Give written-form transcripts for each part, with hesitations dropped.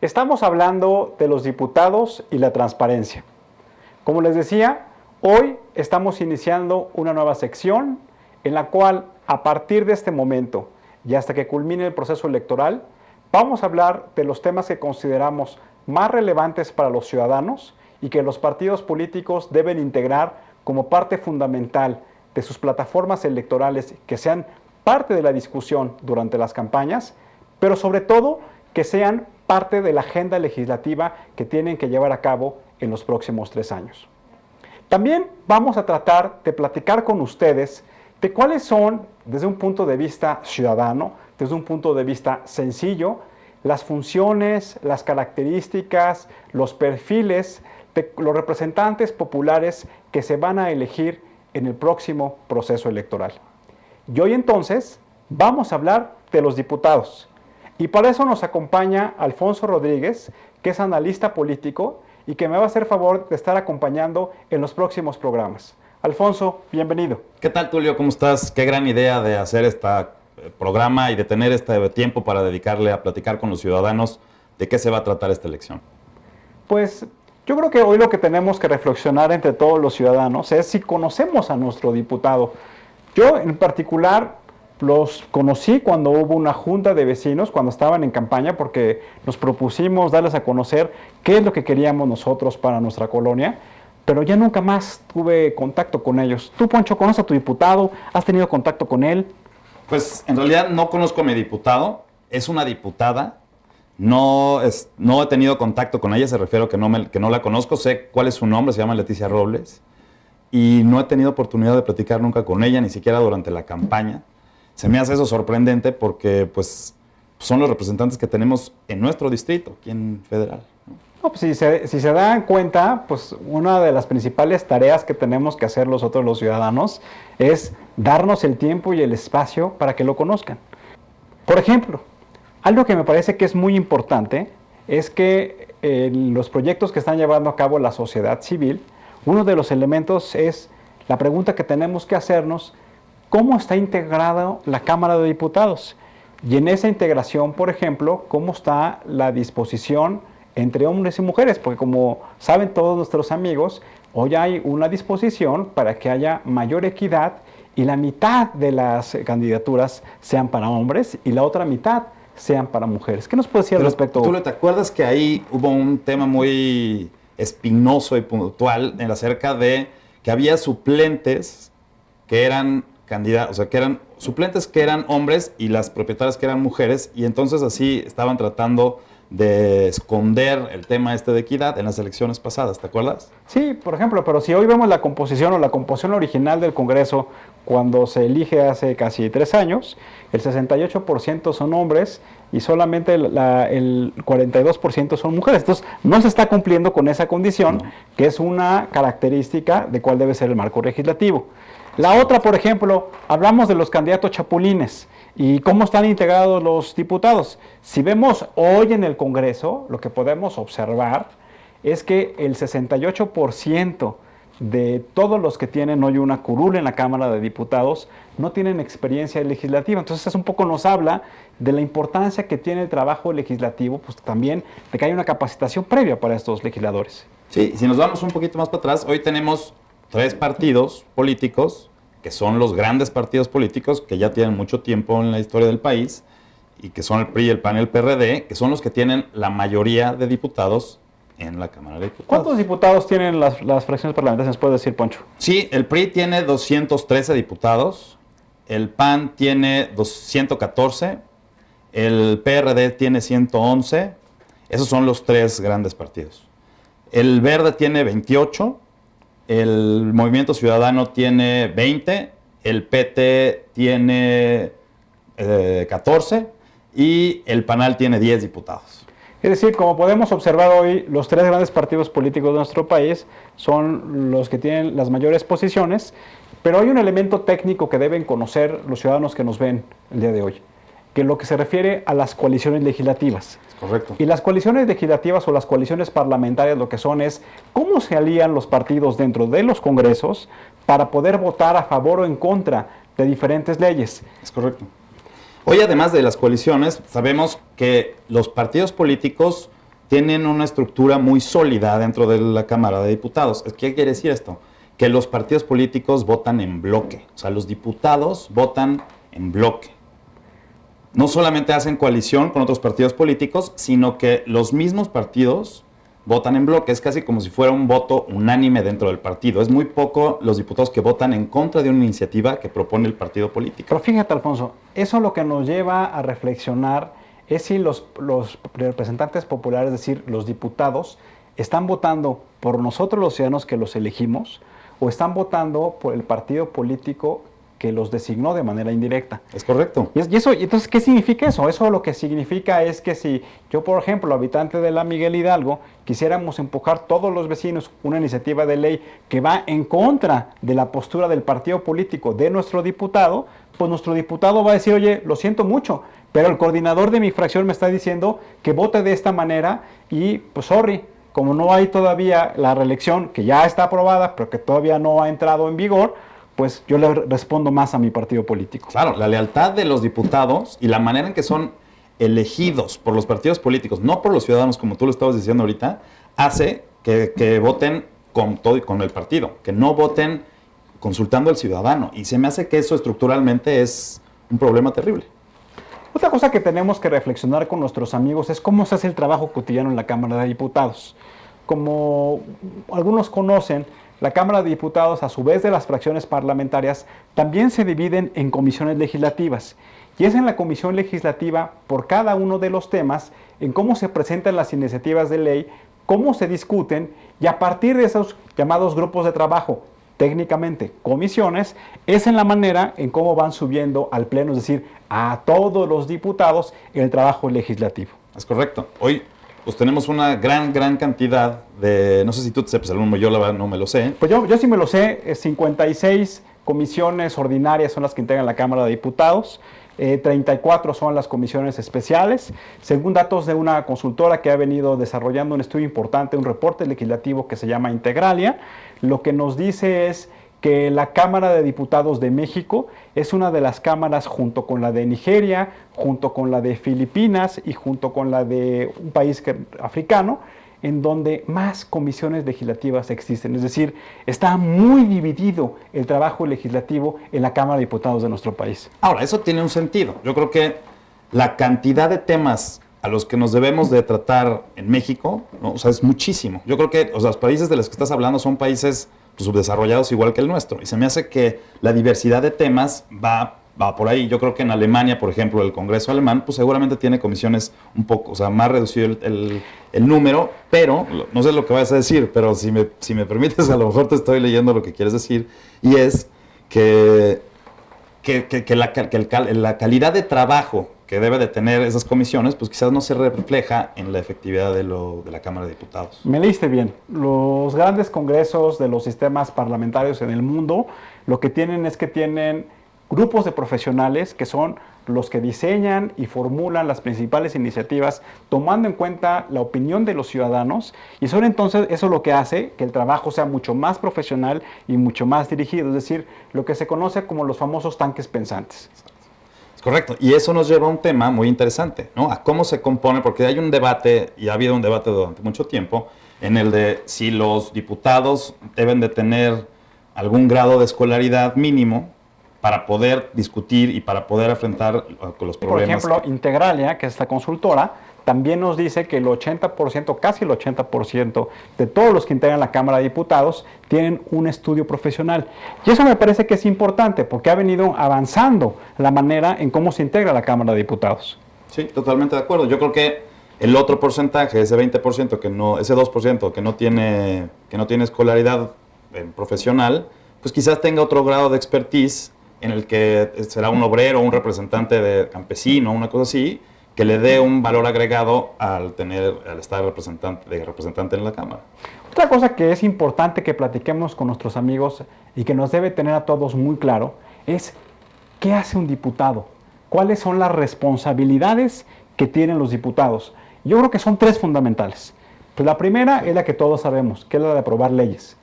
Estamos hablando de los diputados y la transparencia. Como les decía, hoy estamos iniciando una nueva sección en la cual, a partir de este momento y hasta que culmine el proceso electoral, vamos a hablar de los temas que consideramos más relevantes para los ciudadanos y que los partidos políticos deben integrar como parte fundamental de sus plataformas electorales, que sean parte de la discusión durante las campañas, pero sobre todo que sean parte de la agenda legislativa que tienen que llevar a cabo en los próximos 3 años. También vamos a tratar de platicar con ustedes de cuáles son, desde un punto de vista ciudadano, desde un punto de vista sencillo, las funciones, las características, los perfiles de los representantes populares que se van a elegir en el próximo proceso electoral. Y hoy entonces vamos a hablar de los diputados. Y para eso nos acompaña Alfonso Rodríguez, que es analista político y que me va a hacer favor de estar acompañando en los próximos programas. Alfonso, bienvenido. ¿Qué tal, Tulio? ¿Cómo estás? Qué gran idea de hacer este programa y de tener este tiempo para dedicarle a platicar con los ciudadanos de qué se va a tratar esta elección. Pues yo creo que hoy lo que tenemos que reflexionar entre todos los ciudadanos es si conocemos a nuestro diputado. Yo en particular los conocí cuando hubo una junta de vecinos, cuando estaban en campaña, porque nos propusimos darles a conocer qué es lo que queríamos nosotros para nuestra colonia, pero ya nunca más tuve contacto con ellos. ¿Tú, Poncho, conoces a tu diputado? ¿Has tenido contacto con él? Pues en realidad no conozco a mi diputado, es una diputada, no he tenido contacto con ella, se refiere a que no la conozco, sé cuál es su nombre, se llama Leticia Robles, y no he tenido oportunidad de platicar nunca con ella, ni siquiera durante la campaña. Se me hace eso sorprendente porque pues, son los representantes que tenemos en nuestro distrito, aquí en Federal. No, pues si se dan cuenta, pues una de las principales tareas que tenemos que hacer nosotros los ciudadanos es darnos el tiempo y el espacio para que lo conozcan. Por ejemplo, algo que me parece que es muy importante es que los proyectos que están llevando a cabo la sociedad civil, uno de los elementos es la pregunta que tenemos que hacernos: ¿cómo está integrada la Cámara de Diputados? Y en esa integración, por ejemplo, ¿cómo está la disposición entre hombres y mujeres? Porque como saben todos nuestros amigos, hoy hay una disposición para que haya mayor equidad y la mitad de las candidaturas sean para hombres y la otra mitad sean para mujeres. ¿Qué nos puede decir al respecto? ¿Tú te acuerdas que ahí hubo un tema muy espinoso y puntual acerca de que había suplentes que eran candidatos, o sea, que eran suplentes que eran hombres y las propietarias que eran mujeres, y entonces así estaban tratando de esconder el tema de equidad en las elecciones pasadas, ¿te acuerdas? Sí, por ejemplo, pero si hoy vemos la composición o la composición original del Congreso cuando se elige hace casi 3 años, el 68% son hombres y solamente el 42% son mujeres. Entonces, no se está cumpliendo con esa condición, que es una característica de cuál debe ser el marco legislativo. La otra, por ejemplo, hablamos de los candidatos chapulines y cómo están integrados los diputados. Si vemos hoy en el Congreso, lo que podemos observar es que el 68% de todos los que tienen hoy una curul en la Cámara de Diputados no tienen experiencia legislativa. Entonces, eso un poco nos habla de la importancia que tiene el trabajo legislativo, pues también de que hay una capacitación previa para estos legisladores. Sí, si nos vamos un poquito más para atrás, hoy tenemos 3 partidos políticos que son los grandes partidos políticos que ya tienen mucho tiempo en la historia del país y que son el PRI, el PAN y el PRD, que son los que tienen la mayoría de diputados en la Cámara de Diputados. ¿Cuántos diputados tienen las fracciones parlamentarias? ¿Nos puede decir, Poncho? Sí, el PRI tiene 213 diputados, el PAN tiene 114, el PRD tiene 111, esos son los 3 grandes partidos. El Verde tiene 28, el Movimiento Ciudadano tiene 20, el PT tiene 14 y el PANAL tiene 10 diputados. Es decir, como podemos observar hoy, los 3 grandes partidos políticos de nuestro país son los que tienen las mayores posiciones, pero hay un elemento técnico que deben conocer los ciudadanos que nos ven el día de hoy, que es lo que se refiere a las coaliciones legislativas. Correcto. Y las coaliciones legislativas o las coaliciones parlamentarias lo que son es cómo se alían los partidos dentro de los congresos para poder votar a favor o en contra de diferentes leyes. Es correcto. Hoy, además de las coaliciones, sabemos que los partidos políticos tienen una estructura muy sólida dentro de la Cámara de Diputados. ¿Qué quiere decir esto? Que los partidos políticos votan en bloque. O sea, los diputados votan en bloque. No solamente hacen coalición con otros partidos políticos, sino que los mismos partidos votan en bloque. Es casi como si fuera un voto unánime dentro del partido. Es muy poco los diputados que votan en contra de una iniciativa que propone el partido político. Pero fíjate, Alfonso, eso lo que nos lleva a reflexionar es si los representantes populares, es decir, los diputados, están votando por nosotros los ciudadanos que los elegimos o están votando por el partido político que los designó de manera indirecta. Es correcto. Y eso, entonces, ¿qué significa eso? Eso lo que significa es que si yo, por ejemplo, habitante de la Miguel Hidalgo, quisiéramos empujar todos los vecinos una iniciativa de ley que va en contra de la postura del partido político de nuestro diputado, pues nuestro diputado va a decir, oye, lo siento mucho, pero el coordinador de mi fracción me está diciendo que vote de esta manera y, pues, sorry, como no hay todavía la reelección que ya está aprobada, pero que todavía no ha entrado en vigor, pues yo le respondo más a mi partido político. Claro, la lealtad de los diputados y la manera en que son elegidos por los partidos políticos, no por los ciudadanos, como tú lo estabas diciendo ahorita, hace que voten con todo y con el partido, que no voten consultando al ciudadano. Y se me hace que eso estructuralmente es un problema terrible. Otra cosa que tenemos que reflexionar con nuestros amigos es cómo se hace el trabajo cotidiano en la Cámara de Diputados. Como algunos conocen, la Cámara de Diputados, a su vez de las fracciones parlamentarias, también se dividen en comisiones legislativas. Y es en la comisión legislativa, por cada uno de los temas, en cómo se presentan las iniciativas de ley, cómo se discuten, y a partir de esos llamados grupos de trabajo, técnicamente comisiones, es en la manera en cómo van subiendo al Pleno, es decir, a todos los diputados en el trabajo legislativo. Es correcto. Hoy pues tenemos una gran cantidad de, no sé si tú te sepas el número, yo la verdad no me lo sé. Pues yo sí me lo sé, 56 comisiones ordinarias son las que integran la Cámara de Diputados, 34 son las comisiones especiales, según datos de una consultora que ha venido desarrollando un estudio importante, un reporte legislativo que se llama Integralia, lo que nos dice es que la Cámara de Diputados de México es una de las cámaras junto con la de Nigeria, junto con la de Filipinas y junto con la de un país africano, en donde más comisiones legislativas existen. Es decir, está muy dividido el trabajo legislativo en la Cámara de Diputados de nuestro país. Ahora, eso tiene un sentido. Yo creo que la cantidad de temas a los que nos debemos de tratar en México, ¿no? O sea, es muchísimo. Yo creo que los países de los que estás hablando son países subdesarrollados igual que el nuestro. Y se me hace que la diversidad de temas va por ahí. Yo creo que en Alemania, por ejemplo, el Congreso alemán, pues seguramente tiene comisiones un poco, o sea, más reducido el número, pero, no sé lo que vas a decir, pero si me permites, a lo mejor te estoy leyendo lo que quieres decir, y es que la calidad de trabajo que debe de tener esas comisiones, pues quizás no se refleja en la efectividad de la Cámara de Diputados. Me leíste bien. Los grandes congresos de los sistemas parlamentarios en el mundo, lo que tienen es que tienen grupos de profesionales que son los que diseñan y formulan las principales iniciativas tomando en cuenta la opinión de los ciudadanos, y son entonces eso lo que hace que el trabajo sea mucho más profesional y mucho más dirigido, es decir, lo que se conoce como los famosos tanques pensantes. Es correcto, y eso nos lleva a un tema muy interesante, ¿no? A cómo se compone, porque hay un debate, y ha habido un debate durante mucho tiempo, en el de si los diputados deben de tener algún grado de escolaridad mínimo para poder discutir y para poder enfrentar los problemas. Por ejemplo, Integralia, que es esta consultora, también nos dice que el 80%, casi el 80% de todos los que integran la Cámara de Diputados tienen un estudio profesional. Y eso me parece que es importante porque ha venido avanzando la manera en cómo se integra la Cámara de Diputados. Sí, totalmente de acuerdo. Yo creo que el otro porcentaje, ese 20%, ese 2% que no tiene escolaridad profesional, pues quizás tenga otro grado de expertise en el que será un obrero, un representante de campesino, una cosa así, que le dé un valor agregado al estar representante en la Cámara. Otra cosa que es importante que platiquemos con nuestros amigos y que nos debe tener a todos muy claro es ¿qué hace un diputado? ¿Cuáles son las responsabilidades que tienen los diputados? Yo creo que son tres fundamentales. Pues la primera es la que todos sabemos, que es la de aprobar leyes.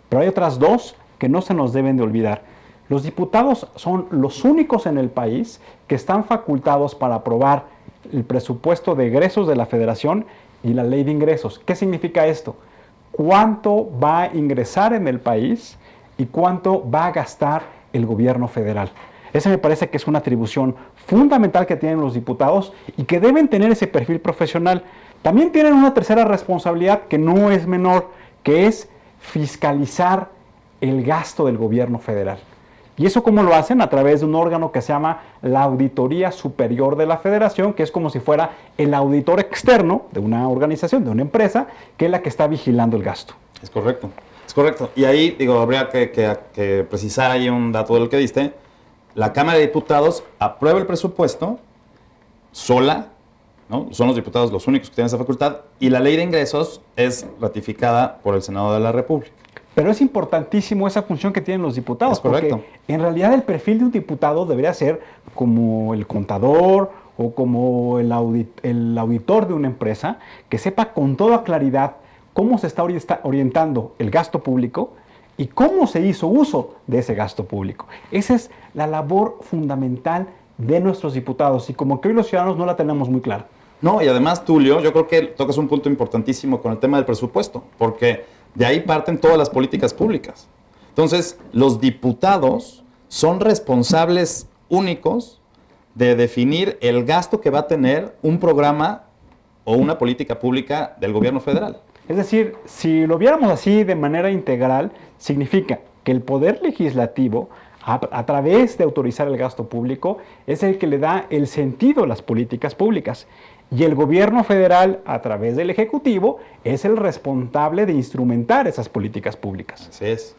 Pero hay otras dos que no se nos deben de olvidar. Los diputados son los únicos en el país que están facultados para aprobar el presupuesto de egresos de la Federación y la ley de ingresos. ¿Qué significa esto? ¿Cuánto va a ingresar en el país y cuánto va a gastar el gobierno federal? Esa me parece que es una atribución fundamental que tienen los diputados y que deben tener ese perfil profesional. También tienen una tercera responsabilidad que no es menor, que es fiscalizar el gasto del gobierno federal. ¿Y eso cómo lo hacen? A través de un órgano que se llama la Auditoría Superior de la Federación, que es como si fuera el auditor externo de una organización, de una empresa, que es la que está vigilando el gasto. Es correcto, es correcto. Y ahí, digo, habría que precisar ahí un dato del que diste. La Cámara de Diputados aprueba el presupuesto sola, ¿no? Son los diputados los únicos que tienen esa facultad, y la ley de ingresos es ratificada por el Senado de la República. Pero es importantísimo esa función que tienen los diputados, porque en realidad el perfil de un diputado debería ser como el contador o como el auditor de una empresa, que sepa con toda claridad cómo se está orientando el gasto público y cómo se hizo uso de ese gasto público. Esa es la labor fundamental de nuestros diputados y como que hoy los ciudadanos no la tenemos muy clara. No, y además, Tulio, yo creo que tocas un punto importantísimo con el tema del presupuesto, porque de ahí parten todas las políticas públicas. Entonces, los diputados son responsables únicos de definir el gasto que va a tener un programa o una política pública del gobierno federal. Es decir, si lo viéramos así de manera integral, significa que el Poder Legislativo, a través de autorizar el gasto público, es el que le da el sentido a las políticas públicas. Y el gobierno federal, a través del Ejecutivo, es el responsable de instrumentar esas políticas públicas.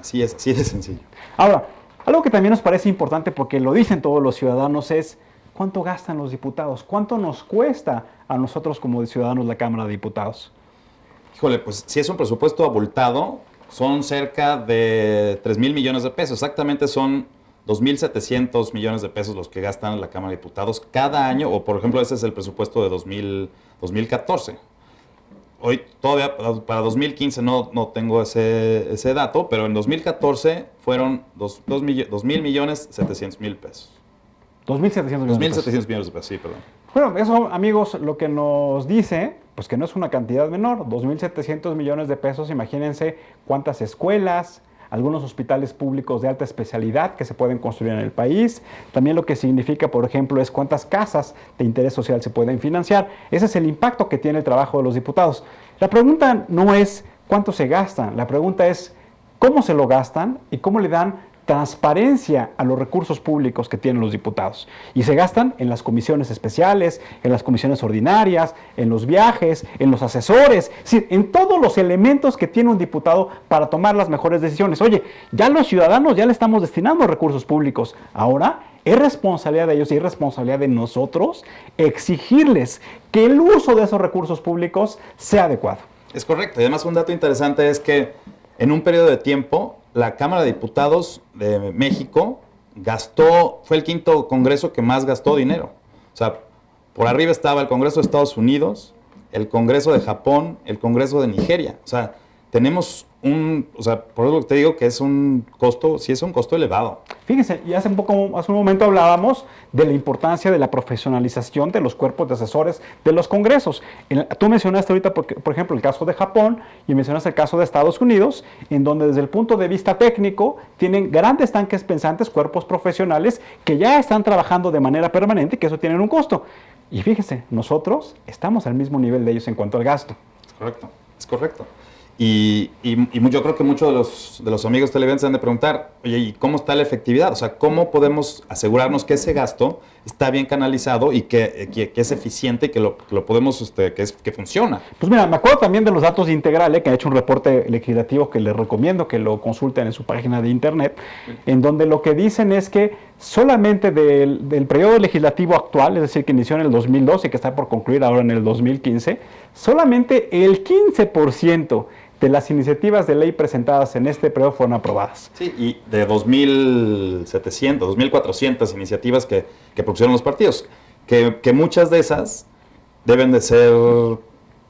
Así de sencillo. Ahora, algo que también nos parece importante, porque lo dicen todos los ciudadanos, es ¿cuánto gastan los diputados? ¿Cuánto nos cuesta a nosotros como ciudadanos la Cámara de Diputados? Híjole, pues si es un presupuesto abultado, son cerca de 3,000 millones de pesos. Exactamente son 2,700 millones de pesos los que gastan la Cámara de Diputados cada año, o por ejemplo ese es el presupuesto de 2014. Hoy todavía para 2015 no tengo ese dato, pero en 2014 fueron 2,000,700,000 pesos. 2,700 millones de pesos. 2,700 millones de pesos, sí, perdón. Bueno, eso, amigos, lo que nos dice, pues que no es una cantidad menor. 2,700 millones de pesos, imagínense cuántas escuelas, algunos hospitales públicos de alta especialidad que se pueden construir en el país. También lo que significa, por ejemplo, es cuántas casas de interés social se pueden financiar. Ese es el impacto que tiene el trabajo de los diputados. La pregunta no es cuánto se gastan, la pregunta es cómo se lo gastan y cómo le dan transparencia a los recursos públicos que tienen los diputados. Y se gastan en las comisiones especiales, en las comisiones ordinarias, en los viajes, en los asesores, es decir, en todos los elementos que tiene un diputado para tomar las mejores decisiones. Oye, ya los ciudadanos ya le estamos destinando recursos públicos. Ahora es responsabilidad de ellos y es responsabilidad de nosotros exigirles que el uso de esos recursos públicos sea adecuado. Es correcto. Y además un dato interesante es que en un periodo de tiempo la Cámara de Diputados de México fue el quinto congreso que más gastó dinero. O sea, por arriba estaba el Congreso de Estados Unidos, el Congreso de Japón, el Congreso de Nigeria. O sea, tenemos por eso te digo que es un costo, sí es un costo elevado. Fíjense, y hace un momento hablábamos de la importancia de la profesionalización de los cuerpos de asesores de los congresos. Tú mencionaste ahorita, por ejemplo, el caso de Japón y mencionaste el caso de Estados Unidos, en donde desde el punto de vista técnico tienen grandes tanques pensantes, cuerpos profesionales que ya están trabajando de manera permanente y que eso tiene un costo. Y fíjese, nosotros estamos al mismo nivel de ellos en cuanto al gasto. Es correcto. Y yo creo que muchos de los amigos televidentes han de preguntar, oye, ¿y cómo está la efectividad? O sea, ¿cómo podemos asegurarnos que ese gasto está bien canalizado y que es eficiente y que lo podemos, que funciona? Pues mira, me acuerdo también de los datos de Integral, que ha hecho un reporte legislativo que les recomiendo que lo consulten en su página de internet, en donde lo que dicen es que solamente del periodo legislativo actual, es decir, que inició en el 2012 y que está por concluir ahora en el 2015, solamente el 15% de las iniciativas de ley presentadas en este periodo fueron aprobadas. Sí, y de 2,700, 2,400 iniciativas que propusieron los partidos, que muchas de esas deben de ser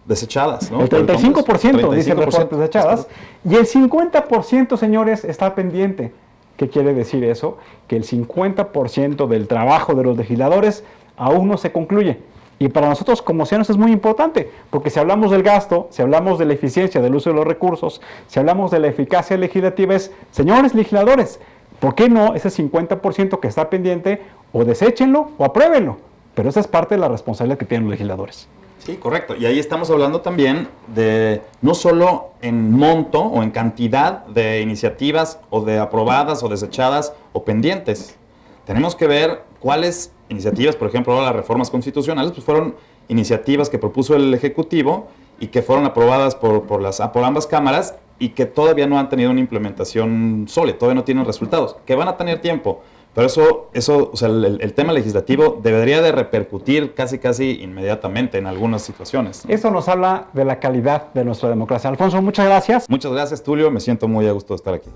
desechadas, ¿no? El 35% dice el reporte desechadas, y el 50%, señores, está pendiente. ¿Qué quiere decir eso? Que el 50% del trabajo de los legisladores aún no se concluye. Y para nosotros como ciudadanos es muy importante, porque si hablamos del gasto, si hablamos de la eficiencia del uso de los recursos, si hablamos de la eficacia legislativa, es, señores legisladores, ¿por qué no ese 50% que está pendiente o deséchenlo o apruébenlo? Pero esa es parte de la responsabilidad que tienen los legisladores. Sí, correcto. Y ahí estamos hablando también de no solo en monto o en cantidad de iniciativas o de aprobadas o desechadas o pendientes. Tenemos que ver cuáles iniciativas, por ejemplo, ahora las reformas constitucionales, pues fueron iniciativas que propuso el Ejecutivo y que fueron aprobadas por ambas cámaras y que todavía no han tenido una implementación sólida, todavía no tienen resultados, que van a tener tiempo. Pero eso, o sea, el tema legislativo debería de repercutir casi inmediatamente en algunas situaciones. Eso nos habla de la calidad de nuestra democracia. Alfonso, muchas gracias. Muchas gracias, Tulio. Me siento muy a gusto de estar aquí.